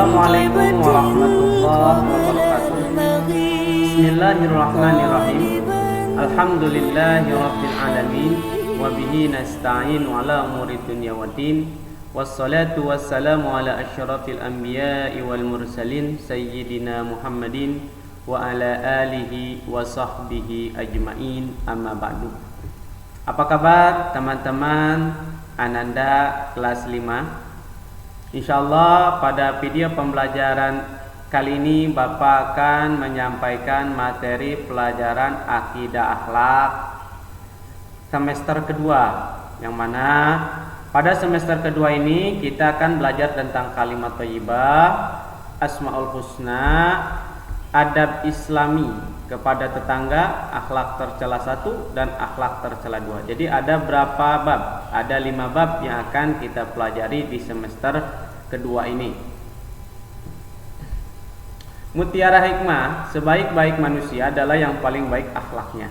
Assalamualaikum warahmatullahi wabarakatuh. Bismillahirrahmanirrahim. Alhamdulillahirabbil alamin wa bihi nasta'in ala umuri dunya waddin. Wassalatu wassalamu ala asyrafil anbiya'i wal mursalin sayyidina Muhammadin wa ala alihi wa sahbihi ajmain, amma ba'du. Apa kabar teman-teman Ananda kelas 5? Insyaallah pada video pembelajaran kali ini Bapak akan menyampaikan materi pelajaran akidah akhlak semester kedua, yang mana pada semester kedua ini kita akan belajar tentang kalimat thayyibah, asmaul husna, adab islami kepada tetangga, akhlak tercela 1 dan akhlak tercela 2. Jadi ada berapa bab? Ada 5 bab yang akan kita pelajari di semester kedua ini. Mutiara hikmah, sebaik-baik manusia adalah yang paling baik akhlaknya.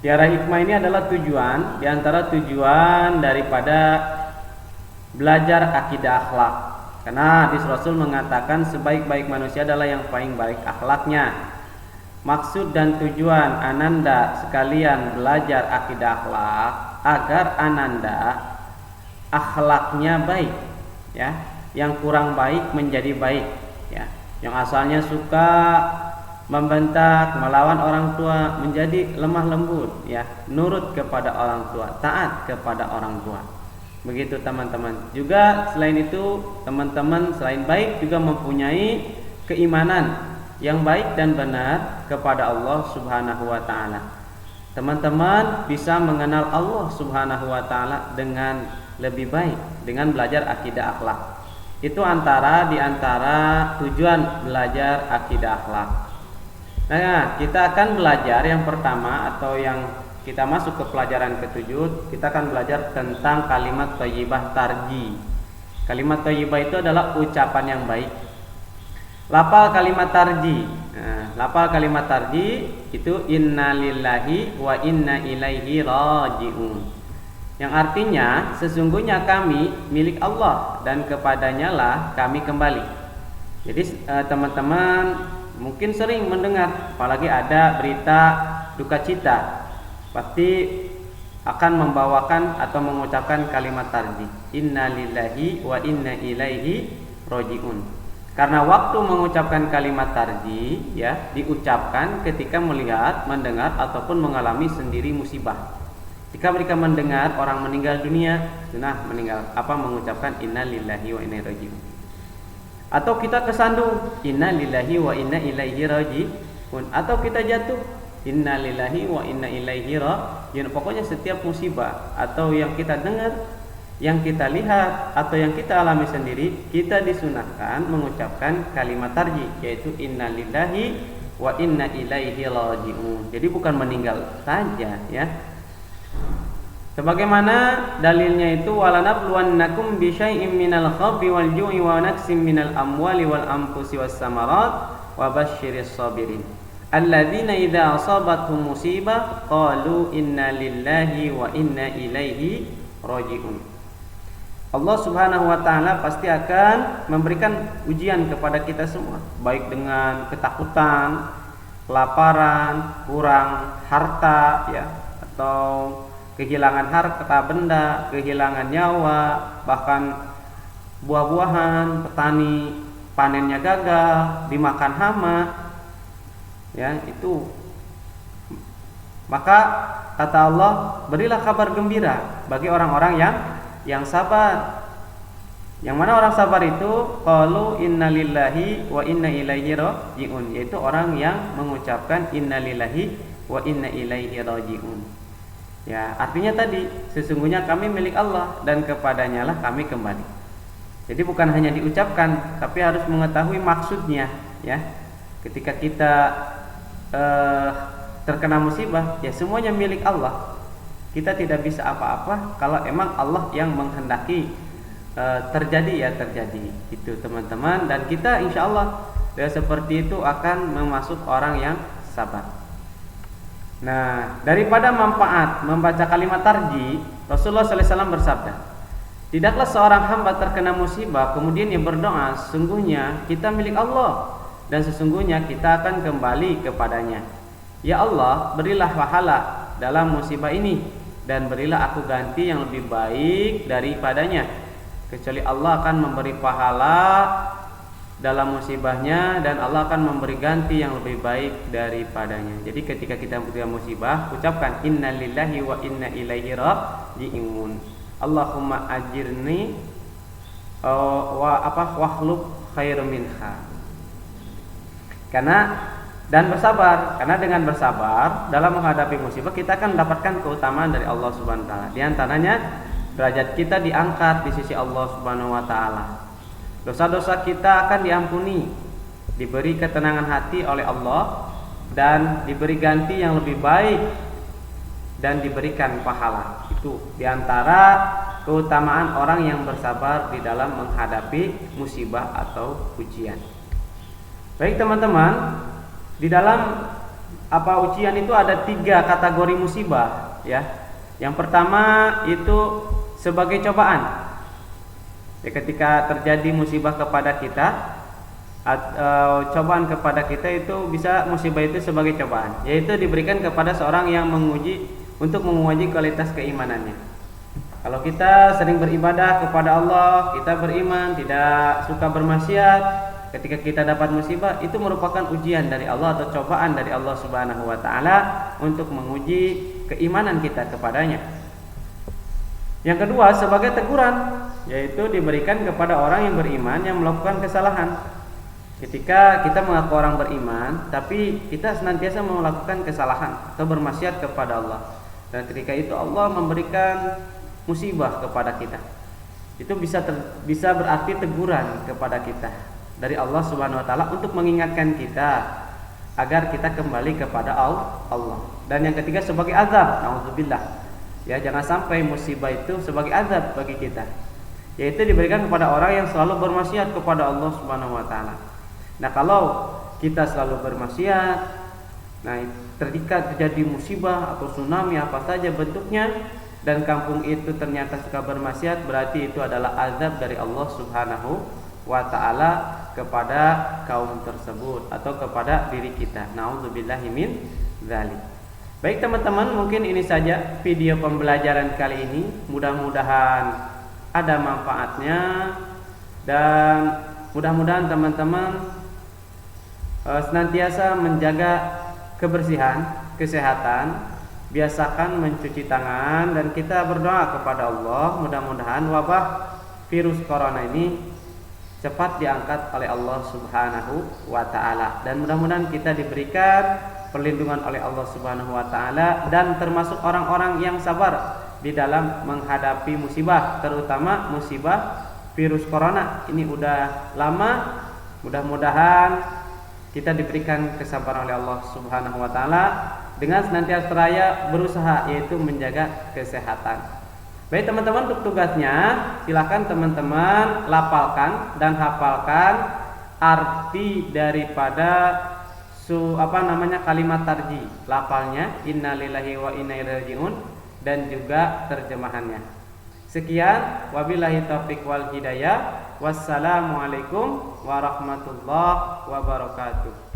Mutiara hikmah ini adalah tujuan, di antara tujuan daripada belajar akidah akhlak. Karena hadis Rasul mengatakan sebaik-baik manusia adalah yang paling baik akhlaknya. Maksud dan tujuan Ananda sekalian belajar akidah akhlak agar Ananda akhlaknya baik, ya, yang kurang baik menjadi baik, ya, yang asalnya suka membentak, melawan orang tua menjadi lemah lembut, ya, nurut kepada orang tua, taat kepada orang tua. Begitu teman-teman. Juga selain itu teman-teman selain baik juga mempunyai keimanan yang baik dan benar kepada Allah Subhanahu wa taala. Teman-teman bisa mengenal Allah Subhanahu wa taala dengan lebih baik dengan belajar akidah akhlak. Itu di antara tujuan belajar akidah akhlak. Nah, kita akan belajar yang pertama atau yang kita masuk ke pelajaran ke-7, kita akan belajar tentang kalimat thayyibah tarji. Kalimat thayyibah itu adalah ucapan yang baik. Lafal kalimat tarji. Nah, lafal kalimat tarji itu innalillahi wa inna ilaihi raji'un. Yang artinya sesungguhnya kami milik Allah dan kepadanya lah kami kembali. Jadi teman-teman mungkin sering mendengar, apalagi ada berita duka cita, pasti akan membawakan atau mengucapkan kalimat tarji, innalillahi wa inna ilaihi raji'un. Karena waktu mengucapkan kalimat tarji, ya, diucapkan ketika melihat, mendengar ataupun mengalami sendiri musibah. Jika mereka mendengar orang meninggal dunia, mengucapkan innalillahi wa inna ilaihi raji'un. Atau kita kesandung, innalillahi wa inna ilaihi raji'un. Atau kita jatuh, innalillahi wa inna ilaihi raji'un. Pokoknya setiap musibah atau yang kita dengar, yang kita lihat atau yang kita alami sendiri, kita disunahkan mengucapkan kalimat tarji, yaitu innalillahi wa inna ilaihi raji'un. Jadi bukan meninggal saja, ya. Sebagaimana dalilnya itu walanabluwannakum bisyai'im minal khawfi wal ju'i wa naqsim minal amwali wal anfusi was samarat wa basyiris sabirin alladzina idza asabatuhum musibah qalu inna lillahi wa inna ilaihi raji'un. Allah Subhanahu wa taala pasti akan memberikan ujian kepada kita semua, baik dengan ketakutan, kelaparan, kurang harta, ya, atau kehilangan harta benda, kehilangan nyawa, bahkan buah-buahan, petani panennya gagal, dimakan hama, ya, itu. Maka kata Allah, berilah kabar gembira bagi orang-orang yang sabar. Yang mana orang sabar itu qalu innalillahi wa inna ilaihi raji'un, yaitu orang yang mengucapkan innalillahi wa inna ilaihi raji'un. Ya, artinya tadi sesungguhnya kami milik Allah dan kepadanya lah kami kembali. Jadi bukan hanya diucapkan, tapi harus mengetahui maksudnya, ya. Ketika kita terkena musibah, ya semuanya milik Allah. Kita tidak bisa apa-apa kalau emang Allah yang menghendaki terjadi, ya terjadi. Itu teman-teman, dan kita insyaallah seperti itu akan memasuk orang yang sabar. Nah, daripada manfaat membaca kalimat tarji, Rasulullah SAW bersabda, Tidaklah seorang hamba terkena musibah kemudian ia berdoa, sesungguhnya kita milik Allah dan sesungguhnya kita akan kembali kepadanya. Ya Allah, berilah pahala dalam musibah ini dan berilah aku ganti yang lebih baik daripadanya. Kecuali Allah akan memberi pahala dalam musibahnya dan Allah akan memberi ganti yang lebih baik daripadanya. Jadi ketika kita menerima musibah, ucapkan innalillahi wa inna ilaihi raji'un. Allahumma ajirni wahluk khairum minha. Dan bersabar, karena dengan bersabar dalam menghadapi musibah kita akan mendapatkan keutamaan dari Allah Subhanahu wa taala. Di antaranya derajat kita diangkat di sisi Allah Subhanahu wa taala. Dosa-dosa kita akan diampuni, diberi ketenangan hati oleh Allah dan diberi ganti yang lebih baik dan diberikan pahala. Itu diantara keutamaan orang yang bersabar di dalam menghadapi musibah atau ujian. Baik teman-teman, di dalam ujian itu ada 3 kategori musibah ya. Yang pertama itu sebagai cobaan. Ya, ketika terjadi musibah kepada kita, cobaan kepada kita itu bisa musibah itu sebagai cobaan, yaitu diberikan kepada seorang yang untuk menguji kualitas keimanannya. Kalau kita sering beribadah kepada Allah, kita beriman, tidak suka bermaksiat, ketika kita dapat musibah itu merupakan ujian dari Allah atau cobaan dari Allah Subhanahu wa taala untuk menguji keimanan kita kepadanya. Yang kedua sebagai teguran, yaitu diberikan kepada orang yang beriman yang melakukan kesalahan. Ketika kita mengaku orang beriman tapi kita senantiasa melakukan kesalahan atau bermaksiat kepada Allah, dan ketika itu Allah memberikan musibah kepada kita, itu bisa berarti teguran kepada kita dari Allah Subhanahu wa taala untuk mengingatkan kita agar kita kembali kepada Allah. Dan yang ketiga sebagai azab, naudzubillah. Ya, jangan sampai musibah itu sebagai azab bagi kita, yaitu diberikan kepada orang yang selalu bermaksiat kepada Allah Subhanahu wa taala. Nah, kalau kita selalu bermaksiat, nah ketika terjadi musibah atau tsunami apa saja bentuknya dan kampung itu ternyata suka bermaksiat, berarti itu adalah azab dari Allah Subhanahu wa taala kepada kaum tersebut atau kepada diri kita. Nauzubillahi min dzalik. Baik teman-teman, mungkin ini saja video pembelajaran kali ini. Mudah-mudahan ada manfaatnya dan mudah-mudahan teman-teman senantiasa menjaga kebersihan, kesehatan, biasakan mencuci tangan dan kita berdoa kepada Allah mudah-mudahan wabah virus corona ini cepat diangkat oleh Allah Subhanahu wa taala dan mudah-mudahan kita diberikan perlindungan oleh Allah Subhanahu wa taala dan termasuk orang-orang yang sabar di dalam menghadapi musibah, terutama musibah virus corona. Ini udah lama, mudah-mudahan kita diberikan kesabaran oleh Allah Subhanahu wa taala dengan senantiasa seraya berusaha yaitu menjaga kesehatan. Baik teman-teman, untuk tugasnya silakan teman-teman lapalkan dan hafalkan arti daripada kalimat tarji, lafalnya innalillahi wa inna ilaihi raji'un dan juga terjemahannya. Sekian, wabillahi taufiq wal hidayah. Wassalamualaikum warahmatullahi wabarakatuh.